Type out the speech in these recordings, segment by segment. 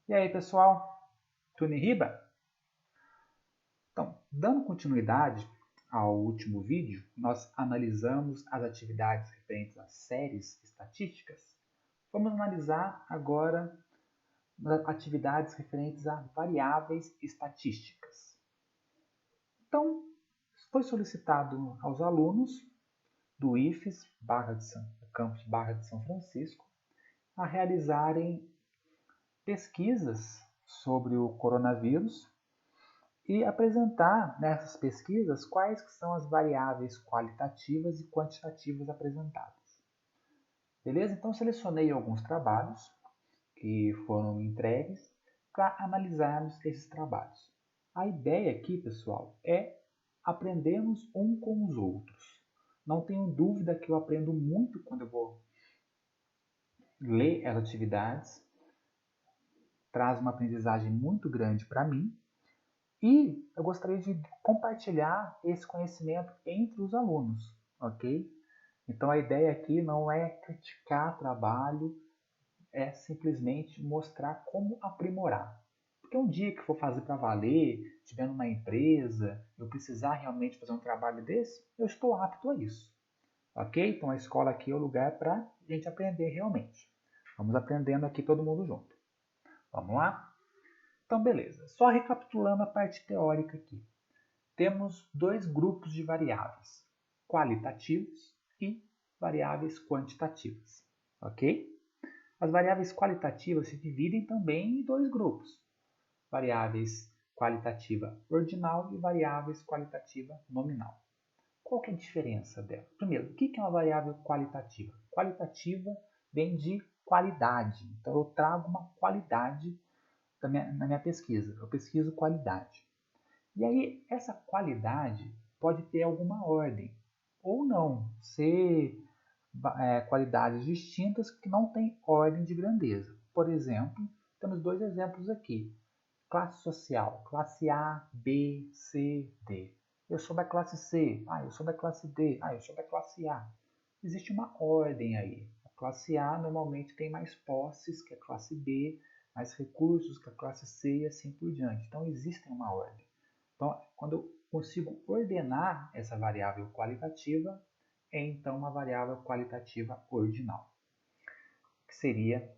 E aí, pessoal? Tudo em riba? Então, dando continuidade ao último vídeo, nós analisamos as atividades referentes às séries estatísticas. Vamos analisar agora atividades referentes a variáveis estatísticas. Então, foi solicitado aos alunos do IFES, campus Barra de São Francisco, a realizarem pesquisas sobre o coronavírus e apresentar nessas pesquisas quais são as variáveis qualitativas e quantitativas apresentadas. Beleza? Então, selecionei alguns trabalhos que foram entregues para analisarmos esses trabalhos. A ideia aqui, pessoal, é aprendermos um com os outros. Não tenho dúvida que eu aprendo muito quando eu vou ler as atividades. Traz uma aprendizagem muito grande para mim. E eu gostaria de compartilhar esse conhecimento entre os alunos, ok? Então a ideia aqui não é criticar trabalho, é simplesmente mostrar como aprimorar. Porque um dia que for fazer para valer, estiver numa empresa, eu precisar realmente fazer um trabalho desse, eu estou apto a isso. Ok? Então a escola aqui é o lugar para a gente aprender realmente. Vamos aprendendo aqui todo mundo junto. Vamos lá? Então, beleza. Só recapitulando a parte teórica aqui. Temos dois grupos de variáveis, qualitativos e variáveis quantitativas. Ok? As variáveis qualitativas se dividem também em dois grupos, variáveis qualitativa ordinal e variáveis qualitativa nominal. Qual que é a diferença dela? Primeiro, o que é uma variável qualitativa? Qualitativa vem de qualidade. Então, eu trago uma qualidade na minha pesquisa. Eu pesquiso qualidade. E aí, essa qualidade pode ter alguma ordem, ou não, ser qualidades distintas que não têm ordem de grandeza. Por exemplo, temos dois exemplos aqui. Classe social, classe A, B, C, D. Eu sou da classe C, eu sou da classe D, eu sou da classe A. Existe uma ordem aí. A classe A normalmente tem mais posses que a classe B, mais recursos que a classe C e assim por diante. Então, existe uma ordem. Então, quando eu consigo ordenar essa variável qualitativa, é então uma variável qualitativa ordinal, que seria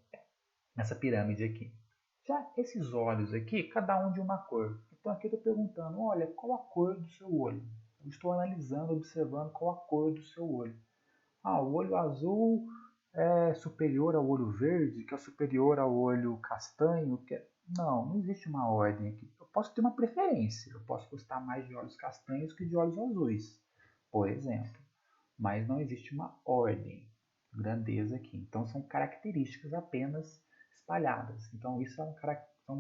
essa pirâmide aqui. Já esses olhos aqui, cada um de uma cor. Então aqui eu estou perguntando, olha, qual a cor do seu olho? Eu estou analisando, observando qual a cor do seu olho. O olho azul é superior ao olho verde, que é superior ao olho castanho. Não existe uma ordem aqui. Eu posso ter uma preferência. Eu posso gostar mais de olhos castanhos que de olhos azuis, por exemplo. Mas não existe uma ordem, grandeza aqui. Então são características apenas espalhadas. Então isso são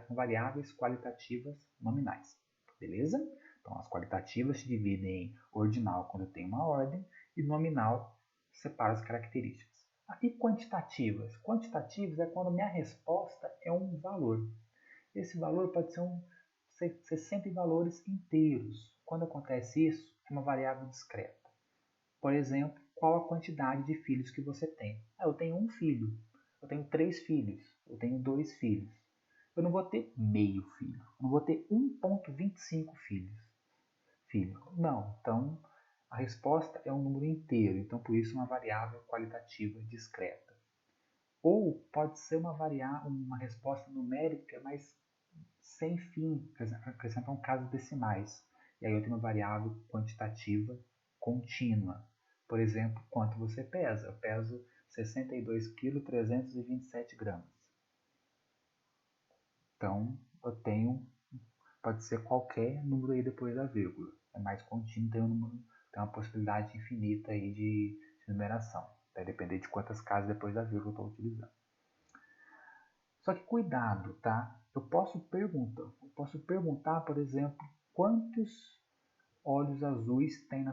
variáveis qualitativas nominais. Beleza? Então as qualitativas se dividem em ordinal quando tem uma ordem e nominal separa as características. E quantitativas? Quantitativas é quando minha resposta é um valor. Esse valor pode ser 60 valores inteiros. Quando acontece isso, é uma variável discreta. Por exemplo, qual a quantidade de filhos que você tem? Eu tenho um filho, eu tenho 3 filhos, eu tenho 2 filhos. Eu não vou ter meio filho, eu não vou ter 1,25 filhos. Não, então a resposta é um número inteiro, então por isso uma variável qualitativa discreta. Ou pode ser uma resposta numérica, mas sem fim, acrescentam casos decimais. E aí eu tenho uma variável quantitativa contínua. Por exemplo, quanto você pesa? Eu peso 62 kg, 327 gramas. Então, pode ser qualquer número aí depois da vírgula. É mais contínuo, tem uma possibilidade infinita aí de numeração. Vai depender de quantas casas depois da vírgula eu estou utilizando. Só que cuidado, tá? Eu posso perguntar, por exemplo, quantos olhos azuis tem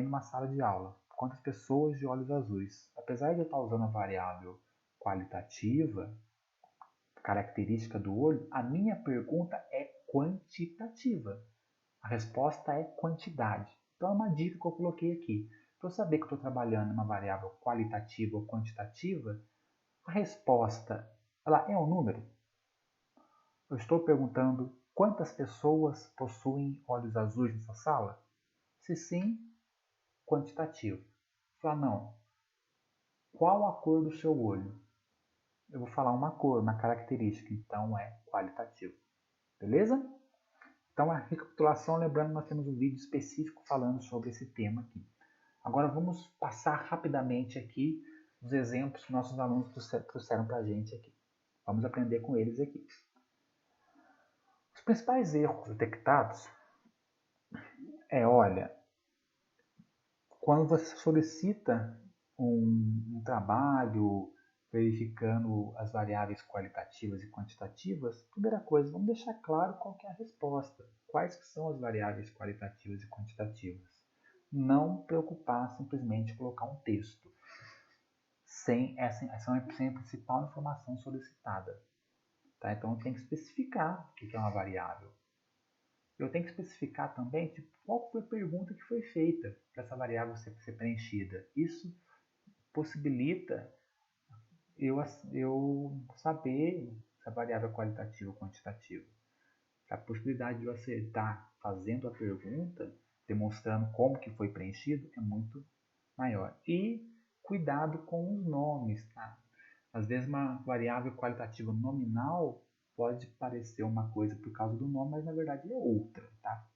numa sala de aula? Quantas pessoas de olhos azuis? Apesar de eu estar usando a variável qualitativa, característica do olho, a minha pergunta é quantitativa. A resposta é quantidade. Então é uma dica que eu coloquei aqui. Para eu saber que eu estou trabalhando em uma variável qualitativa ou quantitativa, a resposta ela é um número? Eu estou perguntando quantas pessoas possuem olhos azuis nessa sala? Se sim, quantitativo. Falar não. Qual a cor do seu olho? Eu vou falar uma cor, uma característica, então é qualitativo. Beleza? Então a recapitulação, lembrando que nós temos um vídeo específico falando sobre esse tema aqui. Agora vamos passar rapidamente aqui os exemplos que nossos alunos trouxeram para a gente aqui. Vamos aprender com eles aqui. Os principais erros detectados olha, quando você solicita um trabalho verificando as variáveis qualitativas e quantitativas, primeira coisa, vamos deixar claro qual que é a resposta. Quais que são as variáveis qualitativas e quantitativas? Não preocupar simplesmente colocar um texto sem essa a principal informação solicitada. Tá? Então, eu tenho que especificar o que é uma variável. Eu tenho que especificar também qual foi a pergunta que foi feita para essa variável ser preenchida. Isso possibilita eu saber se a variável é qualitativa ou quantitativa. A possibilidade de você estar fazendo a pergunta, demonstrando como que foi preenchido, é muito maior. E cuidado com os nomes. Tá? Às vezes uma variável qualitativa nominal pode parecer uma coisa por causa do nome, mas na verdade é outra. Tá?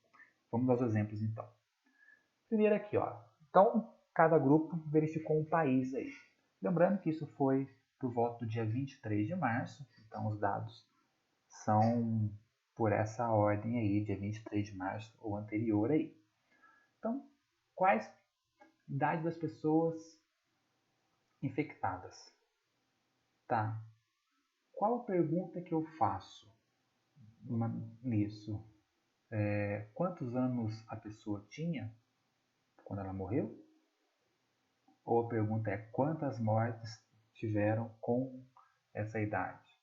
Vamos aos exemplos então. Primeiro aqui, ó. Então, cada grupo verificou um país aí. Lembrando que isso foi por volta do dia 23 de março, então os dados são por essa ordem aí, dia 23 de março ou anterior aí. Então, quais idade das pessoas infectadas? Tá. Qual a pergunta que eu faço nisso? Quantos anos a pessoa tinha quando ela morreu? Ou a pergunta é quantas mortes tiveram com essa idade?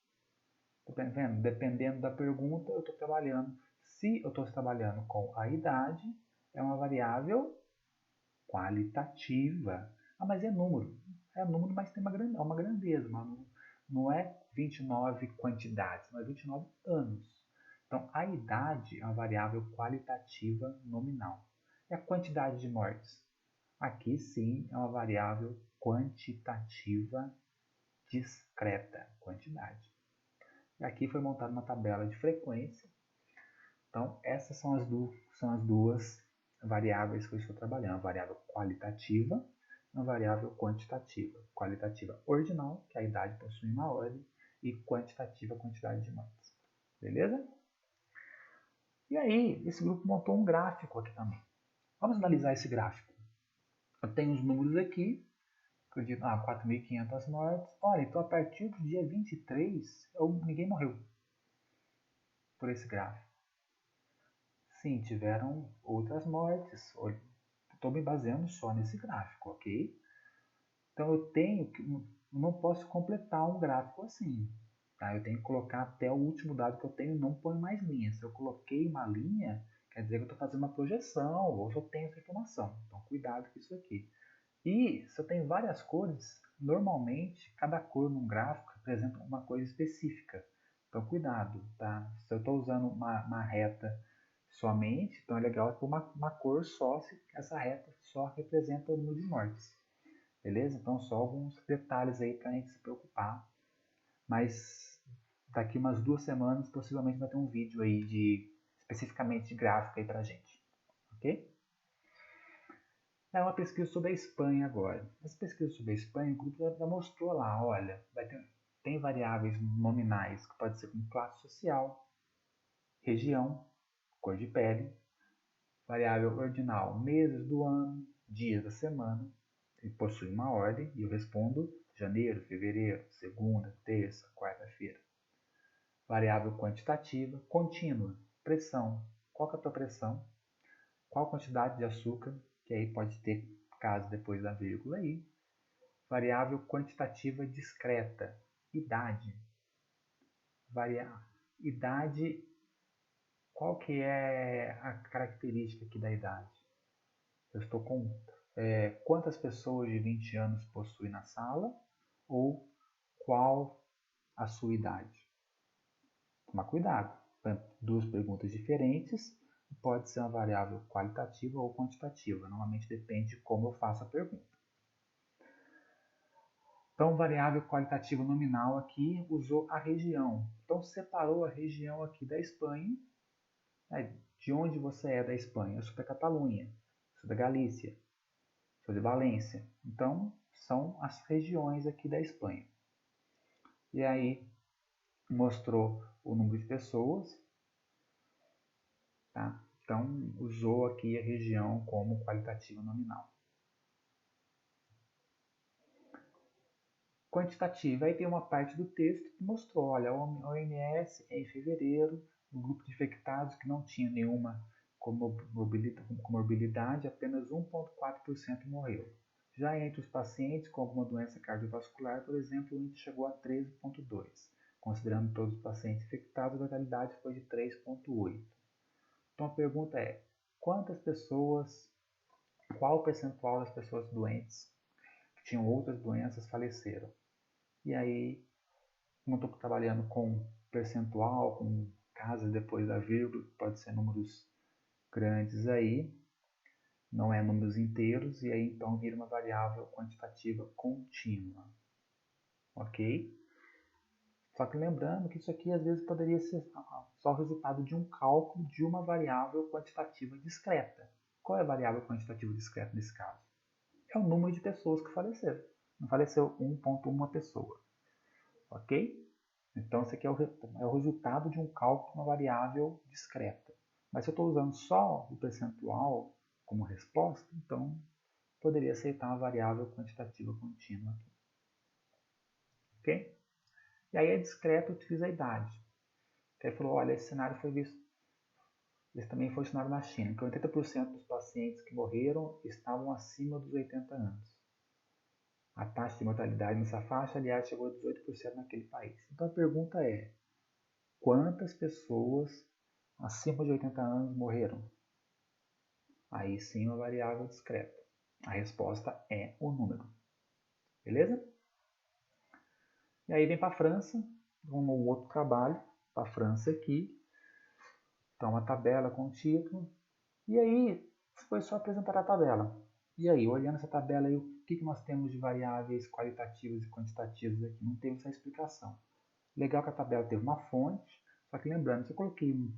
Dependendo da pergunta, eu estou trabalhando. Se eu estou trabalhando com a idade, é uma variável qualitativa. Ah, mas é número. É número, mas tem uma grandeza. Não é 29 quantidades, não é 29 anos. Então, a idade é uma variável qualitativa nominal. E a quantidade de mortes? Aqui sim é uma variável quantitativa discreta, quantidade. E aqui foi montada uma tabela de frequência. Então, essas são as duas variáveis que eu estou trabalhando. A variável qualitativa e a variável quantitativa. Qualitativa ordinal, que a idade possui uma ordem, e quantitativa, a quantidade de mortes. Beleza? E aí, esse grupo montou um gráfico aqui também. Vamos analisar esse gráfico. Eu tenho os números aqui, que eu digo, 4.500 mortes. Olha, então a partir do dia 23, ninguém morreu por esse gráfico. Sim, tiveram outras mortes. Estou me baseando só nesse gráfico, ok? Então eu não posso completar um gráfico assim. Tá? Eu tenho que colocar até o último dado que eu tenho, não põe mais linha. Se eu coloquei uma linha, quer dizer que eu estou fazendo uma projeção, ou eu tenho essa informação. Então cuidado com isso aqui. E se eu tenho várias cores, normalmente cada cor num gráfico representa uma coisa específica. Então cuidado, tá? Se eu estou usando uma reta somente, então é legal ter uma cor só, se essa reta só representa o número de mortes. Beleza? Então só alguns detalhes aí para a gente se preocupar. Mas daqui umas 2 semanas possivelmente vai ter um vídeo aí especificamente de gráfico aí pra gente. Ok? É uma pesquisa sobre a Espanha agora. Essa pesquisa sobre a Espanha, o grupo já mostrou lá, olha, tem variáveis nominais que pode ser como classe social, região, cor de pele, variável ordinal, meses do ano, dias da semana, e possui uma ordem, e eu respondo janeiro, fevereiro, segunda, terça, quarta-feira. Variável quantitativa, contínua, pressão, qual que é a tua pressão, qual a quantidade de açúcar, que aí pode ter caso depois da vírgula aí. Variável quantitativa discreta, idade. Idade, qual que é a característica aqui da idade? Eu estou com quantas pessoas de 20 anos possuem na sala ou qual a sua idade. Tomar cuidado. Duas perguntas diferentes, pode ser uma variável qualitativa ou quantitativa. Normalmente depende de como eu faço a pergunta. Então, variável qualitativa nominal aqui usou a região. Então, separou a região aqui da Espanha. De onde você é da Espanha? Eu sou da Catalunha, sou da Galícia, sou de Valência. Então, são as regiões aqui da Espanha. E aí, mostrou o número de pessoas. Tá? Então, usou aqui a região como qualitativa nominal. Quantitativa, aí tem uma parte do texto que mostrou, olha, a OMS em fevereiro, no grupo de infectados que não tinha nenhuma comorbidade, apenas 1,4% morreu. Já entre os pacientes com alguma doença cardiovascular, por exemplo, o índice chegou a 13,2%. Considerando todos os pacientes infectados, a letalidade foi de 3,8%. Então a pergunta é, qual o percentual das pessoas doentes que tinham outras doenças faleceram? E aí, como eu estou trabalhando com percentual, com casas depois da vírgula, pode ser números grandes aí, não é números inteiros, e aí então vira uma variável quantitativa contínua. Ok? Só que lembrando que isso aqui às vezes poderia ser só o resultado de um cálculo de uma variável quantitativa discreta. Qual é a variável quantitativa discreta nesse caso? É o número de pessoas que faleceram. Não faleceu 1,1 pessoa. Ok? Então, isso aqui é o resultado de um cálculo de uma variável discreta. Mas se eu estou usando só o percentual como resposta, então poderia aceitar uma variável quantitativa contínua aqui. Ok? E aí a discreta utiliza a idade. Que aí falou, olha, esse cenário foi visto. Esse também foi cenário na China, que 80% dos pacientes que morreram estavam acima dos 80 anos. A taxa de mortalidade nessa faixa, aliás, chegou a 18% naquele país. Então a pergunta é, quantas pessoas acima de 80 anos morreram? Aí sim uma variável discreta. A resposta é o número. Beleza? E aí vem para a França, um outro trabalho, para a França aqui. Então uma tabela com o título. E aí foi só apresentar a tabela. E aí, olhando essa tabela aí, o que nós temos de variáveis qualitativas e quantitativas aqui? Não teve essa explicação. Legal que a tabela teve uma fonte, só que lembrando, se eu coloquei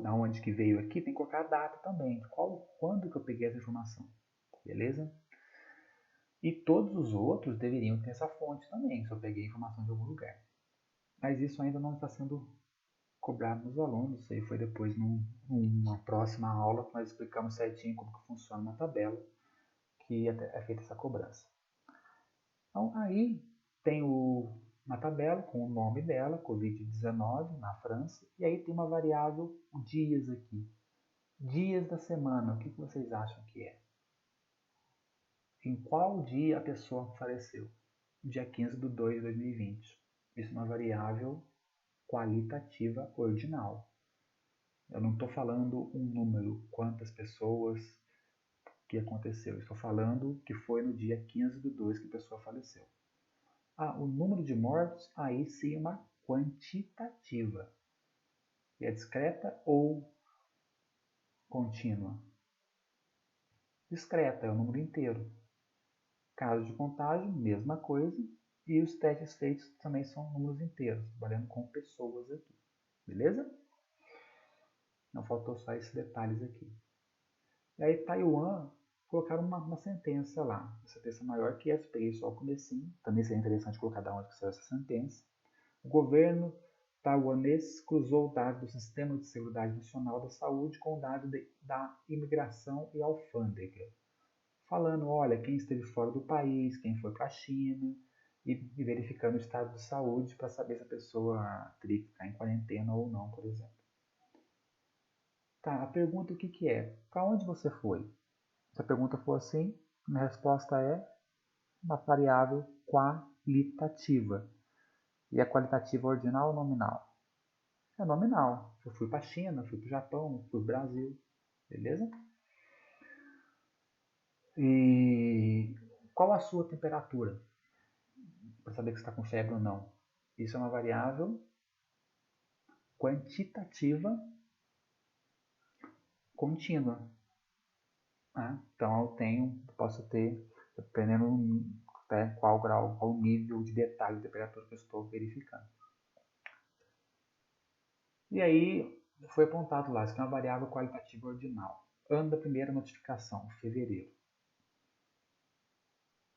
aonde que veio aqui, tem que colocar a data também. Quando que eu peguei essa informação? Beleza? E todos os outros deveriam ter essa fonte também, se eu peguei a informação de algum lugar. Mas isso ainda não está sendo cobrado nos alunos. Isso aí foi depois numa próxima aula que nós explicamos certinho como que funciona uma tabela, que é feita essa cobrança. Então aí tem uma tabela com o nome dela, Covid-19 na França, e aí tem uma variável dias aqui. Dias da semana, o que vocês acham que é? Em qual dia a pessoa faleceu? Dia 15 de 2 de 2020. Isso é uma variável qualitativa ordinal. Eu não estou falando um número, quantas pessoas que aconteceu. Estou falando que foi no dia 15 de 2 que a pessoa faleceu. O número de mortos, aí sim é uma quantitativa. E é discreta ou contínua? Discreta, é o número inteiro. Caso de contágio, mesma coisa. E os testes feitos também são números inteiros, trabalhando com pessoas aqui. Beleza? Não faltou só esses detalhes aqui. E aí Taiwan colocaram uma sentença lá. Uma sentença maior que essa, peguei só o comecinho. Também seria interessante colocar de onde saiu essa sentença. O governo taiwanês cruzou dados do Sistema de Seguridade Nacional da Saúde com dados da imigração e alfândega. Falando, olha, quem esteve fora do país, quem foi para a China, e verificando o estado de saúde para saber se a pessoa teria que ficar em quarentena ou não, por exemplo. Tá, a pergunta o que é? Para onde você foi? Se a pergunta for assim, a resposta é uma variável qualitativa. E a qualitativa ordinal ou nominal? É nominal. Eu fui para a China, fui para o Japão, fui para o Brasil. Beleza? E qual a sua temperatura? para saber que está com febre ou não. Isso é uma variável quantitativa contínua. Então eu posso ter, dependendo qual grau, qual nível de detalhe de temperatura que eu estou verificando. E aí foi apontado lá, isso é uma variável qualitativa ordinal. Ano da primeira notificação, fevereiro.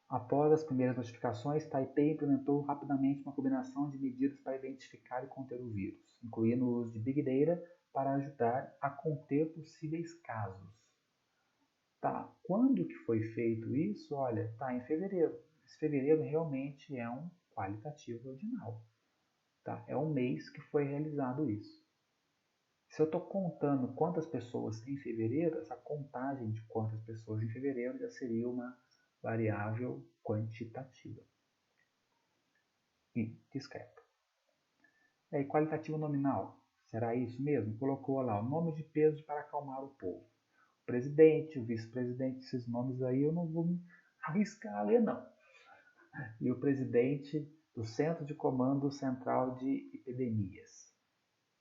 Após as primeiras notificações, Taipei implementou rapidamente uma combinação de medidas para identificar e conter o vírus, incluindo o uso de Big Data para ajudar a conter possíveis casos. Tá, quando que foi feito isso? Olha, tá em fevereiro. Esse fevereiro realmente é um qualitativo ordinal. Tá? É um mês que foi realizado isso. Se eu estou contando quantas pessoas em fevereiro, essa contagem de quantas pessoas em fevereiro já seria uma variável quantitativa e discreta. E qualitativo nominal, será isso mesmo? Colocou lá o nome de peso para acalmar o povo. O presidente, o vice-presidente, esses nomes aí eu não vou me arriscar a ler não. E o presidente do Centro de Comando Central de Epidemias,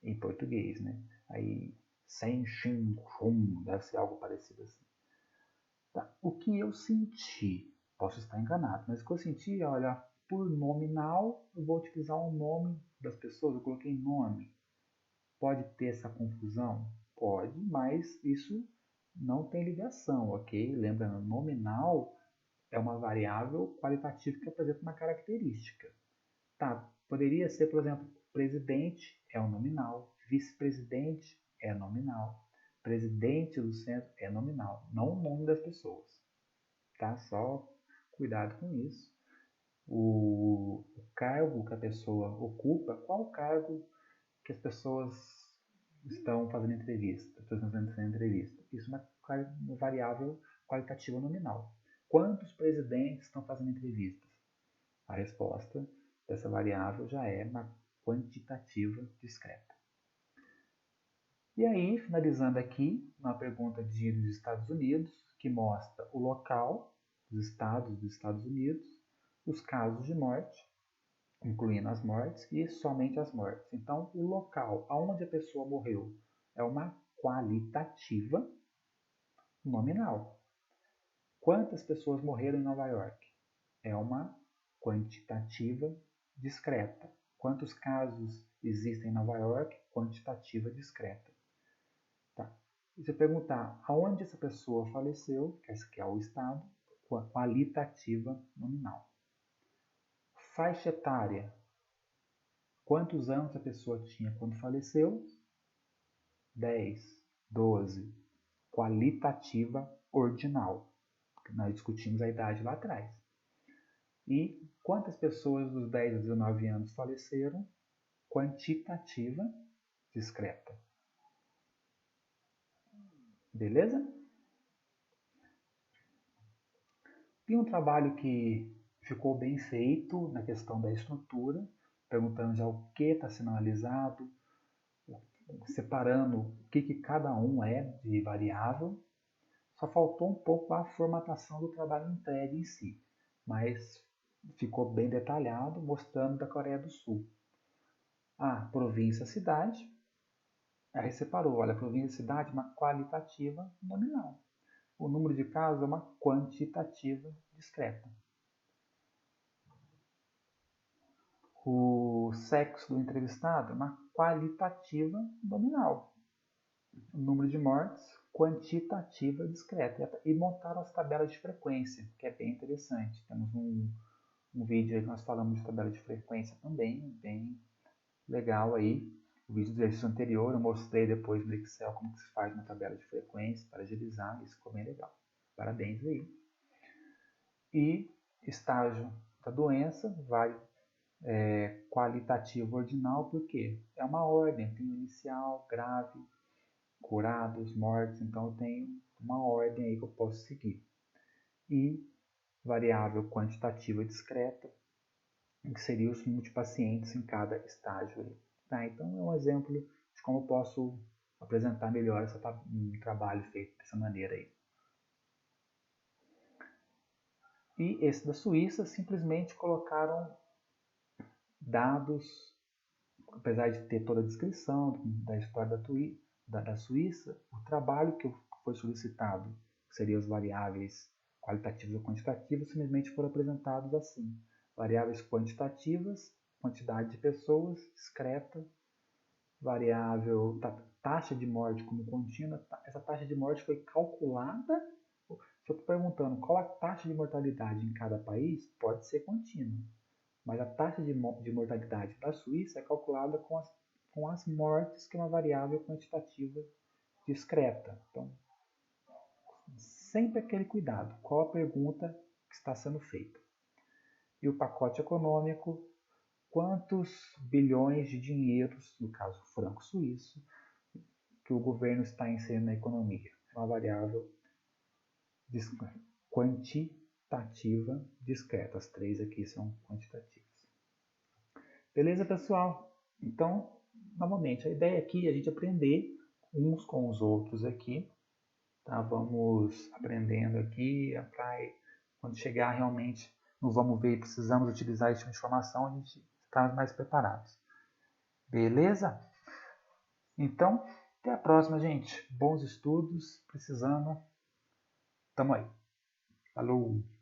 em português, né? Aí, Sen Shin Chun, deve ser algo parecido assim. Tá. O que eu senti, posso estar enganado, mas o que eu senti, olha, por nominal, eu vou utilizar o nome das pessoas, eu coloquei nome. Pode ter essa confusão? Pode, mas isso não tem ligação, ok? Lembrando, nominal é uma variável qualitativa que apresenta uma característica. Tá, poderia ser, por exemplo, presidente é um nominal, vice-presidente é nominal, presidente do centro é nominal, não o nome das pessoas. Tá? Só cuidado com isso. O cargo que a pessoa ocupa, qual cargo que as pessoas estão fazendo entrevista? Isso é uma variável qualitativa nominal. Quantos presidentes estão fazendo entrevistas? A resposta dessa variável já é uma quantitativa discreta. E aí, finalizando aqui, uma pergunta dos Estados Unidos, que mostra o local dos Estados Unidos, os casos de morte, incluindo as mortes e somente as mortes. Então, o local aonde a pessoa morreu é uma qualitativa nominal. Quantas pessoas morreram em Nova York? É uma quantitativa discreta. Quantos casos existem em Nova York? Quantitativa discreta. Tá. E se eu perguntar aonde essa pessoa faleceu, que esse aqui é o estado, qualitativa nominal. Faixa etária. Quantos anos a pessoa tinha quando faleceu? 10, 12. Qualitativa ordinal. Nós discutimos a idade lá atrás. E quantas pessoas dos 10 a 19 anos faleceram? Quantitativa discreta. Beleza? Tem um trabalho que ficou bem feito na questão da estrutura, perguntando já o que está sendo analisado, separando o que cada um é de variável. Só faltou um pouco a formatação do trabalho entregue em si, mas ficou bem detalhado, mostrando da Coreia do Sul. A província, cidade, aí separou, olha, a província, cidade, uma qualitativa nominal. O número de casos é uma quantitativa discreta. O sexo do entrevistado é uma qualitativa nominal. O número de mortes, quantitativa discreta. E montaram as tabelas de frequência, que é bem interessante. Temos um vídeo aí que nós falamos de tabela de frequência também, bem legal aí. O vídeo do exercício anterior eu mostrei depois no Excel como que se faz uma tabela de frequência para agilizar, isso ficou bem legal. Parabéns aí. E estágio da doença, vai qualitativo ordinal, porque é uma ordem, tem inicial, grave, curados, mortes, então eu tenho uma ordem aí que eu posso seguir. E variável quantitativa discreta, que seria o número de pacientes em cada estágio aí. Tá, então é um exemplo de como eu posso apresentar melhor um trabalho feito dessa maneira aí. E esse da Suíça simplesmente colocaram dados, apesar de ter toda a descrição da história da Suíça, o trabalho que foi solicitado, que seriam as variáveis qualitativas ou quantitativas, simplesmente foram apresentados assim. Variáveis quantitativas, quantidade de pessoas, discreta, variável taxa de morte como contínua. Essa taxa de morte foi calculada. Se eu estou perguntando qual a taxa de mortalidade em cada país, pode ser contínua. Mas a taxa de mortalidade da Suíça é calculada com as mortes, que é uma variável quantitativa discreta. Então, sempre aquele cuidado. Qual a pergunta que está sendo feita? E o pacote econômico, quantos bilhões de dinheiros, no caso franco suíço, que o governo está inserindo na economia? É uma variável quantitativa discreta. As três aqui são quantitativas. Beleza, pessoal? Então, novamente, a ideia aqui é a gente aprender uns com os outros aqui. Tá? Vamos aprendendo aqui, quando chegar realmente no vamos ver e precisamos utilizar esse tipo de informação, a gente está mais preparados. Beleza? Então, até a próxima, gente. Bons estudos, precisando. Tamo aí. Falou!